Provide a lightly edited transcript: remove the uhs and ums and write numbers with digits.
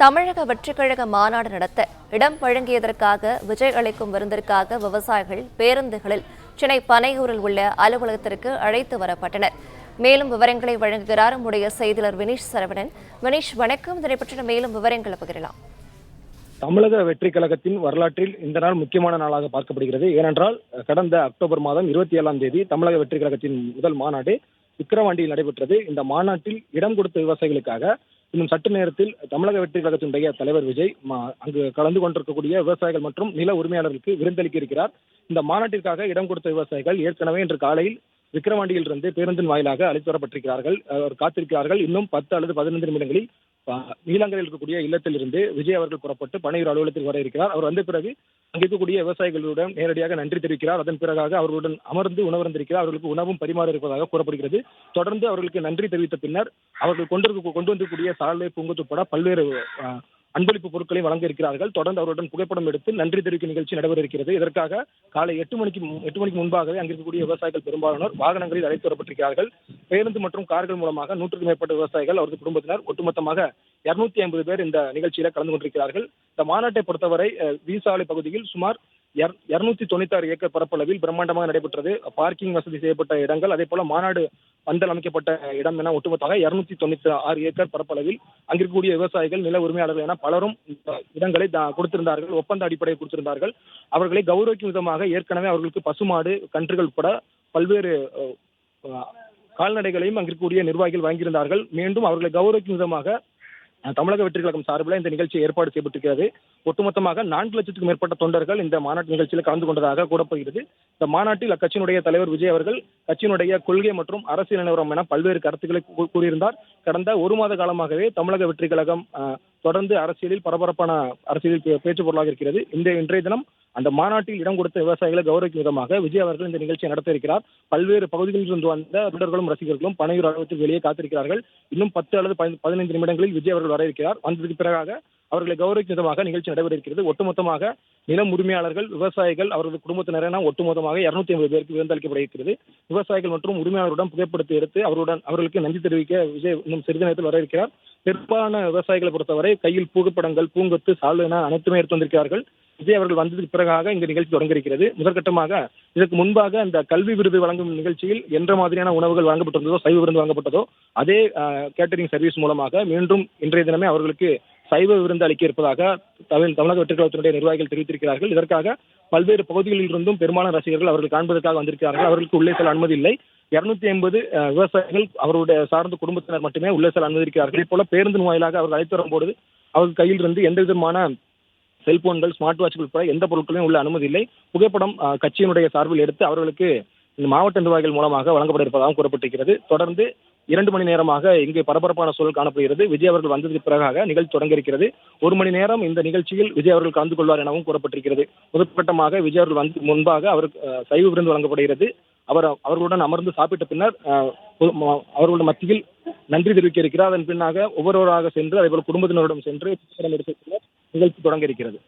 தமிழக வெற்றிக்கழக மாநாடு நடத்த இடம் வழங்கியதற்காக விஜய் அளிக்கும் விருந்திற்காக விவசாயிகள் பேருந்துகளில் சென்னை பனையூரில் உள்ள அலுவலகத்திற்கு அழைத்து வரப்பட்டனர். மேலும் விவரங்களை வழங்குகிறார் நம்முடைய செய்தியாளர் வினீஷ் சரவணன். வினீஷ், வணக்கம். இதனை பற்றின மேலும் விவரங்களை பகிரலாம். தமிழக வெற்றி கழகத்தின் வரலாற்றில் இந்த நாள் முக்கியமான நாளாக பார்க்கப்படுகிறது. ஏனென்றால் கடந்த அக்டோபர் மாதம் 27ஆம் தேதி தமிழக வெற்றி கழகத்தின் முதல் மாநாடு விக்கிரவாண்டியில் நடைபெற்றது. இந்த மாநாட்டில் இடம் கொடுத்த விவசாயிகளுக்காக இன்னும் சற்று நேரத்தில் தமிழக வெற்றி கழகத்தினுடைய தலைவர் விஜய் அங்கு கலந்து கொண்டிருக்கக்கூடிய விவசாயிகள் மற்றும் நில உரிமையாளர்களுக்கு விருந்தளிக்க இருக்கிறார். இந்த மாநாட்டிற்காக இடம் கொடுத்த விவசாயிகள் ஏற்கனவே இன்று காலையில் விக்கிரவாண்டியில் இருந்து பேருந்தின் வாயிலாக அழைத்து வரப்பட்டிருக்கிறார்கள். அவர் காத்திருக்கிறார்கள். இன்னும் 10 அல்லது 15 நிமிடங்களில் நீலாங்கரையில் இருக்கக்கூடிய இல்லத்தில் இருந்து விஜய் அவர்கள் புறப்பட்டு பனையூர் அலுவலகத்தில் வர இருக்கிறார். அவர் வந்த பிறகு அங்கு இருக்கக்கூடிய விவசாயிகளுடன் நேரடியாக நன்றி தெரிவிக்கிறார். அதன் பிறகாக அவர்களுடன் அமர்ந்து உணவருந்திருக்கிறார். அவர்களுக்கு உணவும் பரிமாற இருப்பதாக கூறப்படுகிறது. தொடர்ந்து அவர்களுக்கு நன்றி தெரிவித்த பின்னர் அவர்கள் கொண்டு வந்திருக்கக்கூடிய சாலை, பூங்கொத்து உட்பட பல்வேறு அன்பளிப்பு பொருட்களை வழங்க இருக்கிறார்கள். தொடர்ந்து அவருடன் புகைப்படம் எடுத்து நன்றி தெரிவிக்கும் நிகழ்ச்சி நடைபெற இருக்கிறது. இதற்காக காலை 8 மணிக்கு முன்பாகவே அங்கிருக்கக்கூடிய விவசாயிகள் பெரும்பாலானோர் வாகனங்களில் அழைத்து வரப்பட்டிருக்கிறார்கள். பேருந்து மற்றும் கார்கள் மூலமாக 100க்கும் மேற்பட்ட விவசாயிகள், அவரது குடும்பத்தினர் ஒட்டுமொத்தமாக 250 பேர் இந்த நிகழ்ச்சியில கலந்து கொண்டிருக்கிறார்கள். இந்த மாநாட்டை பொறுத்தவரை வீசாலை பகுதியில் சுமார் 296 ஏக்கர் பரப்பளவில் பிரம்மாண்டமாக நடைபெற்றது. பார்க்கிங் வசதி செய்யப்பட்ட இடங்கள், அதே போல மாநாடு பந்தல் அமைக்கப்பட்ட இடம் என ஒட்டுமொத்தமாக 296 ஏக்கர் பரப்பளவில் அங்கிருக்கக்கூடிய விவசாயிகள், நில உரிமையாளர்கள் என பலரும் இடங்களை கொடுத்திருந்தார்கள். ஒப்பந்த அடிப்படையில் கொடுத்திருந்தார்கள். அவர்களை கௌரவிக்கும் விதமாக ஏற்கனவே அவர்களுக்கு பசுமாடு, கன்றுகள் உட்பட பல்வேறு கால்நடைகளையும் அங்கிருக்கக்கூடிய நிர்வாகிகள் வாங்கியிருந்தார்கள். மீண்டும் அவர்களை கௌரவிக்கும் விதமாக தமிழக வெற்றி கழகம் சார்பில் இந்த நிகழ்ச்சி ஏற்பாடு செய்யப்பட்டிருக்கிறது. ஒட்டுமொத்தமாக 4 லட்சத்துக்கும் மேற்பட்ட தொண்டர்கள் இந்த மாநாட்டு நிகழ்ச்சியில் கலந்து கொண்டதாக கூறப்படுகிறது. இந்த மாநாட்டில் அக்கட்சியினுடைய தலைவர் விஜய் அவர்கள் கட்சியினுடைய கொள்கை மற்றும் அரசியல் நிலவரம் என பல்வேறு கருத்துக்களை கூறியிருந்தார். கடந்த 1 மாத காலமாகவே தமிழக வெற்றி கழகம் தொடர்ந்து அரசியலில் பரபரப்பான அரசியலில் பேச்சு பொருளாக இருக்கிறது. இன்றைய தினம் அந்த மாநாட்டில் இடம் கொடுத்த விவசாயிகளை கௌரவிக்கும் விதமாக விஜய் அவர்கள் இந்த நிகழ்ச்சியை நடத்த இருக்கிறார். பல்வேறு பகுதிகளில் இருந்து வந்த தொண்டர்களும் ரசிகர்களும் பனையூர் அலுவலகத்தில் வெளியே காத்திருக்கிறார்கள். இன்னும் 10 அல்லது 15 நிமிடங்களில் விஜய் அவர்கள் வர இருக்கிறார். வந்ததுக்கு பிறகாக அவர்களை கௌரவிக்கும் விதமாக நிகழ்ச்சி நடைபெற இருக்கிறது. ஒட்டுமொத்தமாக நிலம் உரிமையாளர்கள், விவசாயிகள், அவரது குடும்பத்தினர் என ஒட்டுமொத்தமாக 250 பேருக்கு விருந்தளிக்கப்பட இருக்கிறது. விவசாயிகள் மற்றும் உரிமையாளருடன் புகைப்படத்தை எடுத்து அவர்களுக்கு நன்றி தெரிவிக்க விஜய் இன்னும் சிறிது நேரத்தில் வர இருக்கிறார். பெரும்பாலான விவசாயிகளை பொறுத்தவரை கையில் புகைப்படங்கள், பூங்கொத்து, சால் என அனைத்துமே எடுத்து வந்திருக்கிறார்கள். விஜய் அவர்கள் வந்ததுக்கு பிறகாக இந்த நிகழ்ச்சி தொடங்க இருக்கிறது. முதற்கட்டமாக இதற்கு முன்பாக இந்த கல்வி விருது வழங்கும் நிகழ்ச்சியில் என்ற மாதிரியான உணவுகள் வழங்கப்பட்டிருந்ததோ, சைவ விருந்து வழங்கப்பட்டதோ, அதே கேட்டரிங் சர்வீஸ் மூலமாக மீண்டும் இன்றைய தினமே அவர்களுக்கு சைவ விருந்து அளிக்க இருப்பதாக தமிழக வெற்றி கழகத்தினுடைய நிர்வாகிகள் தெரிவித்திருக்கிறார்கள். இதற்காக பல்வேறு பகுதிகளில் இருந்தும் பெரும்பாலான ரசிகர்கள் அவர்கள் காண்பதற்காக வந்திருக்கிறார்கள். அவர்களுக்கு உள்ளே செல்ல அனுமதி இல்லை. 250 விவசாயிகள் அவருடைய சார்ந்த குடும்பத்தினர் மட்டுமே உள்ளே செல்ல அனுமதிக்கிறார்கள். இதே போல பேருந்து வாயிலாக அவர்கள் அழைத்து வரும்போது அவர்கள் கையில் இருந்து எந்த விதமான செல்போன்கள், ஸ்மார்ட் வாட்ச்கள் உட்பட எந்த பொருட்களையும் உள்ள அனுமதி இல்லை. புகைப்படம் கட்சியினுடைய சார்பில் எடுத்து அவர்களுக்கு இந்த மாவட்ட நிர்வாகிகள் மூலமாக வழங்கப்பட இருப்பதாகவும் கூறப்பட்டிருக்கிறது. தொடர்ந்து 2 மணி நேரமாக இங்கே பரபரப்பான சூழல் காணப்படுகிறது. விஜய் அவர்கள் வந்ததுக்கு பிறகாக நிகழ்ச்சி தொடங்க இருக்கிறது. 1 மணி நேரம் இந்த நிகழ்ச்சியில் விஜய் அவர்கள் கலந்து கொள்வார் எனவும் கூறப்பட்டிருக்கிறது. முதற்கட்டமாக விஜய் அவர்கள் வந்து முன்பாக அவருக்கு சைவ விருந்து வழங்கப்படுகிறது. அவர்களுடன் அமர்ந்து சாப்பிட்ட பின்னர் அவர்களுடைய மத்தியில் நன்றி தெரிவிக்க இருக்கிறார். அதன் பின்னாக ஒவ்வொருவராக சென்று அதேபோல குடும்பத்தினரிடம் சென்று எடுத்த பின்னர் நிகழ்ச்சி தொடங்க இருக்கிறது.